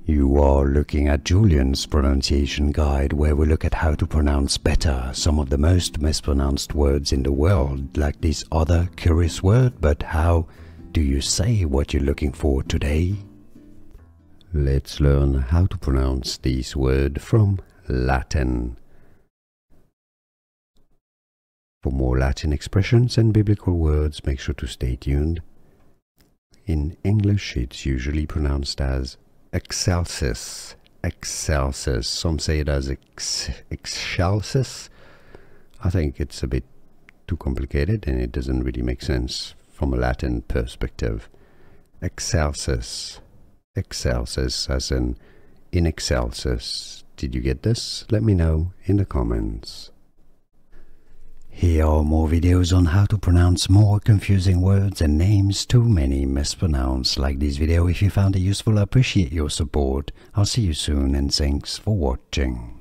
You are looking at Julian's pronunciation guide, where we look at how to pronounce better some of the most mispronounced words in the world, like this other curious word. But how do you say what you're looking for today? Let's learn how to pronounce this word from Latin. For more Latin expressions and biblical words, make sure to stay tuned. In English, it's usually pronounced as Excelsis. Excelsis. Some say it as Excelsis. I think it's a bit too complicated and it doesn't really make sense from a Latin perspective. Excelsis. Excelsis as in excelsis. Did you get this? Let me know in the comments. Here are more videos on how to pronounce more confusing words and names too many mispronounced. Like this video if you found it useful. I appreciate your support. I'll see you soon and thanks for watching.